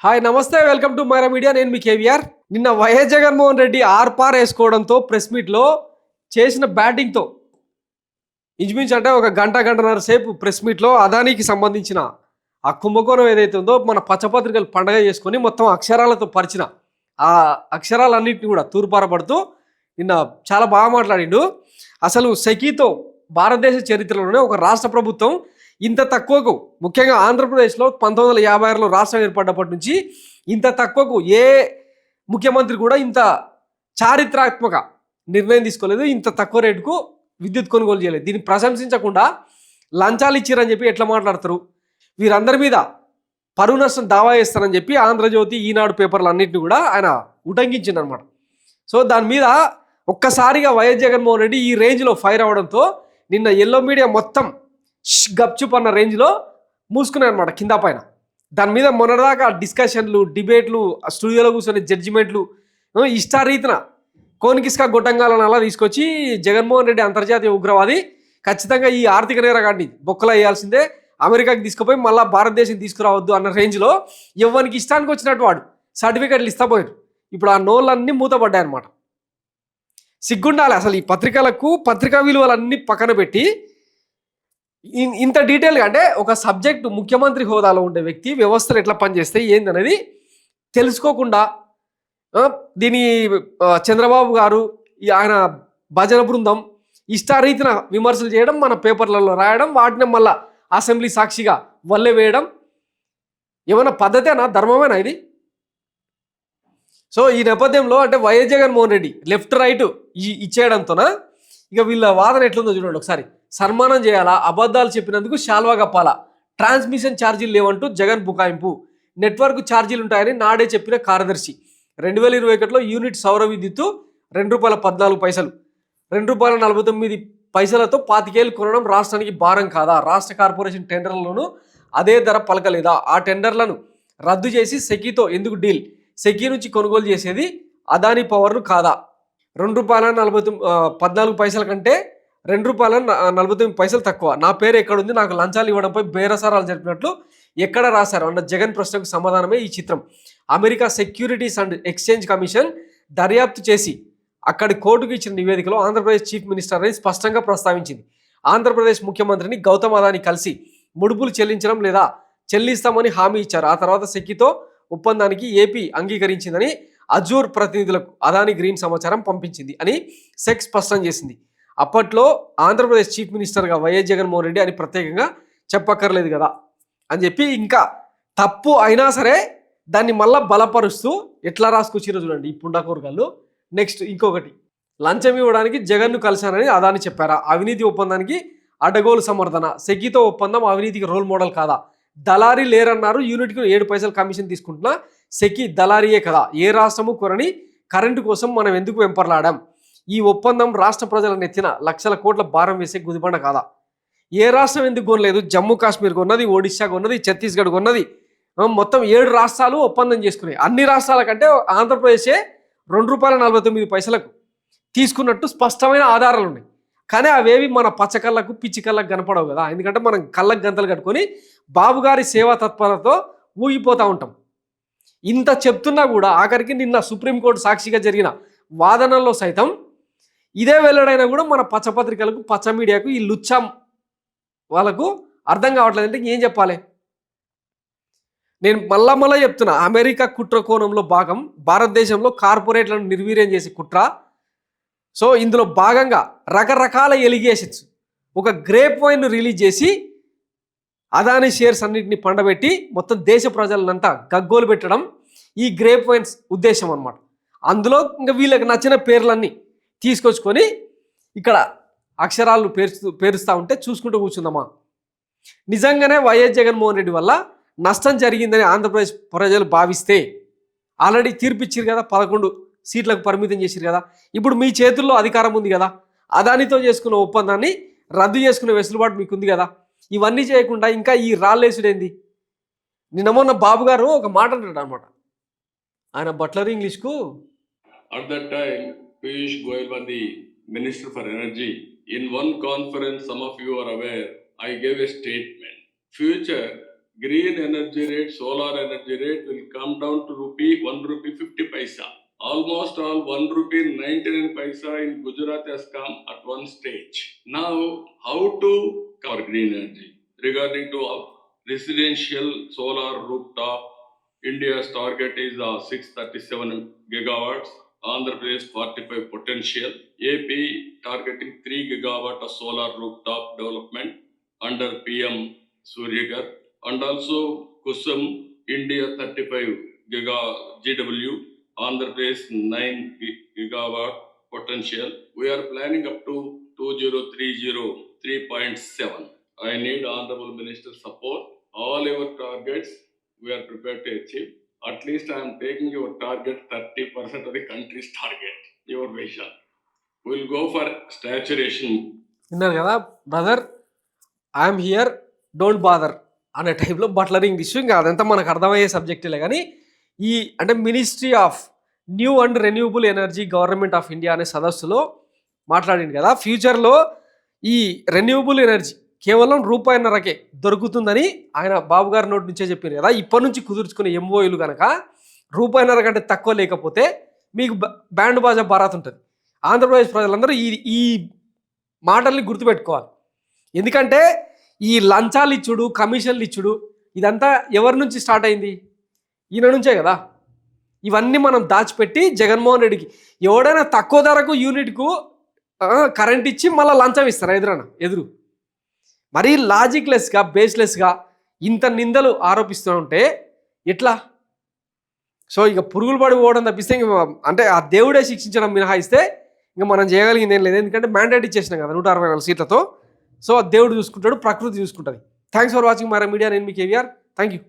Hi నమస్తే, welcome to Myra media. నేను మీ కేవీఆర్. నిన్న వైఎస్ జగన్మోహన్ రెడ్డి ఆర్పార్ వేసుకోవడంతో ప్రెస్ మీట్లో చేసిన బ్యాటింగ్తో ఇంచుమించు అంటే ఒక గంటన్నర సేపు ప్రెస్ మీట్లో అదానికి సంబంధించిన ఆ కుంభకోణం ఏదైతే ఉందో మన పచ్చపత్రికలు పండగ చేసుకొని మొత్తం అక్షరాలతో పరిచిన ఆ అక్షరాలన్నింటినీ కూడా తూర్పారపడుతూ నిన్న చాలా బాగా మాట్లాడిండు. అసలు సెకీతో భారతదేశ చరిత్రలోనే ఒక రాష్ట్ర ప్రభుత్వం ఇంత తక్కువకు, ముఖ్యంగా ఆంధ్రప్రదేశ్లో 1956లో రాష్ట్రం ఏర్పడ్డప్పటి నుంచి ఇంత తక్కువకు ఏ ముఖ్యమంత్రి కూడా ఇంత చారిత్రాత్మక నిర్ణయం తీసుకోలేదు. ఇంత తక్కువ రేటుకు విద్యుత్ కొనుగోలు చేయలేదు. దీన్ని ప్రశంసించకుండా లంచాలు ఇచ్చిరని చెప్పి ఎట్లా మాట్లాడతారు? వీరందరి మీద పరువు నష్టం దావా చేస్తారని చెప్పి ఆంధ్రజ్యోతి, ఈనాడు పేపర్లు అన్నింటినీ కూడా ఆయన ఉటంకించింది అనమాట. సో దాని మీద ఒక్కసారిగా వైఎస్ జగన్మోహన్ రెడ్డి ఈ రేంజ్లో ఫైర్ అవ్వడంతో నిన్న ఎల్లో మీడియా మొత్తం గప్చుప్ అన్న రేంజ్లో మూసుకున్నాయి అనమాట కింద పైన. దాని మీద మొన్నటిదాకా డిస్కషన్లు, డిబేట్లు, స్టూడియోలో కూర్చొని జడ్జిమెంట్లు ఇష్టారీతిన కోనికిస్కా గొట్టంగాలను అలా తీసుకొచ్చి జగన్మోహన్ రెడ్డి అంతర్జాతీయ ఉగ్రవాది, ఖచ్చితంగా ఈ ఆర్థిక నేరగాడిని బొక్కలు వేయాల్సిందే, అమెరికాకి తీసుకుపోయి మళ్ళీ భారతదేశం తీసుకురావద్దు అన్న రేంజ్లో ఎవరికి ఇష్టానికి వచ్చినట్టు వాడు సర్టిఫికెట్లు ఇస్తాపోయారు. ఇప్పుడు ఆ నోళ్ళన్నీ మూతపడ్డాయి అనమాట. సిగ్గుండాలి అసలు ఈ పత్రికలకు. పత్రికా విలువలన్నీ పక్కన పెట్టి ఇంత డీటెయిల్గా, అంటే ఒక సబ్జెక్టు ముఖ్యమంత్రి హోదాలో ఉండే వ్యక్తి వ్యవస్థలు ఎట్లా పనిచేస్తాయి ఏందనేది తెలుసుకోకుండా దీని చంద్రబాబు గారు, ఆయన భజన బృందం ఇష్టారీతిన విమర్శలు చేయడం, మన పేపర్లలో రాయడం, వాటిని మళ్ళా అసెంబ్లీ సాక్షిగా వల్లే వేయడం ఏమైనా పద్ధతేనా, ధర్మమేనా ఇది? సో ఈ నేపథ్యంలో అంటే YS Jaganmohan Reddy left right ఇచ్చేయడంతోన ఇక వీళ్ళ వాదన ఎట్లుందో చూడండి ఒకసారి. సన్మానం చేయాలా, అబద్ధాలు చెప్పినందుకు శాల్వా కప్పాలా, ట్రాన్స్మిషన్ ఛార్జీలు లేవంటూ జగన్ బుకాయింపు, నెట్వర్క్ ఛార్జీలు ఉంటాయని నాడే చెప్పిన కార్యదర్శి, 2021లో యూనిట్ సౌర విద్యుత్తు ₹2.14, ₹2.49 పాతికేళ్ళు కొనడం రాష్ట్రానికి భారం కాదా? రాష్ట్ర కార్పొరేషన్ టెండర్లలోనూ అదే ధర పలకలేదా? ఆ టెండర్లను రద్దు చేసి సెకీతో ఎందుకు డీల్? సెకీ నుంచి కొనుగోలు చేసేది అదానీ పవర్ను కాదా? ₹2.14 కంటే ₹2.49 తక్కువ. నా పేరు ఎక్కడుంది? నాకు లంచాలు ఇవ్వడంపై బేరసారాలు జరిపినట్లు ఎక్కడ రాశారు అన్న జగన్ ప్రశ్నకు సమాధానమే ఈ చిత్రం. America securities and exchange commission దర్యాప్తు చేసి అక్కడి కోర్టుకు ఇచ్చిన నివేదికలో ఆంధ్రప్రదేశ్ చీఫ్ మినిస్టర్ అని స్పష్టంగా ప్రస్తావించింది. ఆంధ్రప్రదేశ్ ముఖ్యమంత్రిని గౌతమ్ అదానీ కలిసి ముడుపులు చెల్లించడం లేదా చెల్లిస్తామని హామీ ఇచ్చారు. ఆ తర్వాత సెకీతో ఒప్పందానికి ఏపీ అంగీకరించిందని అజూర్ ప్రతినిధులకు అదానీ గ్రీన్ సమాచారం పంపించింది అని సెక్ స్పష్టం చేసింది. అప్పట్లో ఆంధ్రప్రదేశ్ చీఫ్ మినిస్టర్గా వైఎస్ జగన్మోహన్ రెడ్డి అని ప్రత్యేకంగా చెప్పక్కర్లేదు కదా అని చెప్పి, ఇంకా తప్పు అయినా సరే దాన్ని మళ్ళా బలపరుస్తూ ఎట్లా రాసుకొచ్చిరో చూడండి ఈ పుండాకోరగాళ్ళు. నెక్స్ట్ ఇంకొకటి, లంచం ఇవ్వడానికి జగన్ను కలిశానని అదాని చెప్పారా? అవినీతి ఒప్పందానికి అడ్డగోలు సమర్థన, సెకీతో ఒప్పందం అవినీతికి రోల్ మోడల్ కాదా? దళారీ లేరన్నారు, యూనిట్కి 7 పైసలు కమిషన్ తీసుకుంటున్నా సెకీ దళారీయే కదా? ఏ రాష్ట్రము కొరని కరెంటు కోసం మనం ఎందుకు వెంపర్లాడాం? ఈ ఒప్పందం రాష్ట్ర ప్రజల నెత్తిన లక్షల కోట్ల భారం వేసే గుదిబండ కాదా? ఏ రాష్ట్రం ఎందుకు కొనలేదు? జమ్మూ కాశ్మీర్ కొన్నది, ఒడిశా కొన్నది, ఛత్తీస్గఢ్ కొన్నది, మొత్తం 7 రాష్ట్రాలు ఒప్పందం చేసుకున్నాయి. అన్ని రాష్ట్రాల కంటే ఆంధ్రప్రదేశే ₹2.49 తీసుకున్నట్టు స్పష్టమైన ఆధారాలు ఉన్నాయి. కానీ అవేవి మన పచ్చకళ్ళకు పిచ్చి కళ్ళకు కనపడవు కదా, ఎందుకంటే మనం కళ్ళకు గంతలు కట్టుకొని బాబు గారి సేవా తత్పరతో ఊగిపోతూ ఉంటాం. ఇంత చెప్తున్నా కూడా ఆఖరికి నిన్న సుప్రీంకోర్టు సాక్షిగా జరిగిన వాదనల్లో సైతం ఇదే వెల్లడైనా కూడా మన పచ్చపత్రికలకు, పచ్చ మీడియాకు, ఈ లుచ్చం వాళ్ళకు అర్థం కావట్లేదు. అంటే ఏం చెప్పాలి? నేను మళ్ళా చెప్తున్నా, అమెరికా కుట్ర కోణంలో భాగం భారతదేశంలో కార్పొరేట్లను నిర్వీర్యం చేసే కుట్ర. సో ఇందులో భాగంగా రకరకాల ఎలిగేషన్స్, ఒక గ్రేప్ వైన్ రిలీజ్ చేసి అదానీ షేర్స్ అన్నింటినీ పండబెట్టి మొత్తం దేశ ప్రజలనంతా గగ్గోలు పెట్టడం ఈ గ్రేప్ వైన్స్ ఉద్దేశం అనమాట. అందులో ఇంకా వీళ్ళకి నచ్చిన పేర్లన్నీ తీసుకొచ్చుకొని ఇక్కడ అక్షరాలు పేరుస్తూ ఉంటే చూసుకుంటూ కూర్చుందామా? నిజంగానే వైఎస్ జగన్మోహన్ రెడ్డి వల్ల నష్టం జరిగిందని ఆంధ్రప్రదేశ్ ప్రజలు భావిస్తే ఆల్రెడీ తీర్పిచ్చారు కదా, 11 సీట్లకు పరిమితం చేశారు కదా. ఇప్పుడు మీ చేతుల్లో అధికారం ఉంది కదా, అదానితో చేసుకున్న ఒప్పందాన్ని రద్దు చేసుకునే వెసులుబాటు మీకు ఉంది కదా. ఇవన్నీ చేయకుండా ఇంకా ఈ రాళ్ళేసుడేంది? నిన్న మొన్న బాబు గారు ఒక మాట అంటాడు అనమాట, ఆయన Buttler ఇంగ్లీష్కు. At that time, Piyush Goyal was the Minister for Energy. In one conference, some of you are aware, I gave a statement. Future, green energy rate, solar energy rate will come down to ₹1 50 paisa. Almost all ₹1.99 in Gujarat has come at one stage. Now, how to cover green energy? Regarding to residential solar rooftop, India's target is 637 gigawatts. Andhra Pradesh 45 potential. AP targeting 3 gigawatt of solar rooftop development under PM Suryagar, and also Kusum India 35 GW, Andhra Pradesh 9 gigawatt potential. We are planning up to 2030 3.7. I need Honorable Minister support. All your targets we are prepared to achieve. At least I am taking your target 30% of the country's target. Your vision. We will go for saturation. విన్నారు కదా brother, I'm here, don't bother అనే టైప్లో బట్లరింగ్ issue. ఇంకా అదంతా మనకు అర్థమయ్యే సబ్జెక్టులే. కానీ ఈ అంటే ministry of new and renewable energy government of India అనే సదస్సులో మాట్లాడింది కదా, ఫ్యూచర్లో ఈ రెన్యూబుల్ ఎనర్జీ కేవలం ₹1.5కే దొరుకుతుందని ఆయన బాబు గారి నోటి నుంచే చెప్పారు కదా. ఇప్పటి నుంచి కుదుర్చుకునే ఎంఓయూలు కనుక ₹1.5 కంటే తక్కువ లేకపోతే మీకు బ్యాండ్ బాజా బారాత్ ఉంటుంది. ఆంధ్రప్రదేశ్ ప్రజలందరూ ఈ మాటల్ని గుర్తుపెట్టుకోవాలి. ఎందుకంటే ఈ లంచాలు ఇచ్చుడు, కమిషన్లు ఇచ్చుడు ఇదంతా ఎవరి నుంచి స్టార్ట్ అయింది? ఈయన నుంచే కదా. ఇవన్నీ మనం దాచిపెట్టి జగన్మోహన్ రెడ్డికి ఎవడైనా తక్కువ ధరకు యూనిట్కు కరెంట్ ఇచ్చి మళ్ళీ లంచం ఇస్తారు ఎదురు. మరీ లాజిక్లెస్గా, బేస్లెస్గా ఇంత నిందలు ఆరోపిస్తూ ఉంటే ఎట్లా? సో ఇక పురుగులు పడి పోవడం తప్పిస్తే అంటే ఆ దేవుడే శిక్షించడం మినహాయిస్తే ఇంకా మనం చేయగలిగింది ఏం లేదు. ఎందుకంటే మ్యాండేట్ ఇచ్చేసినాం కదా 164 సీట్లతో. సో దేవుడు చూసుకుంటాడు, ప్రకృతి చూసుకుంటుంది. Thanks for watching my media. నేను మీ కేవీఆర్. Thank you.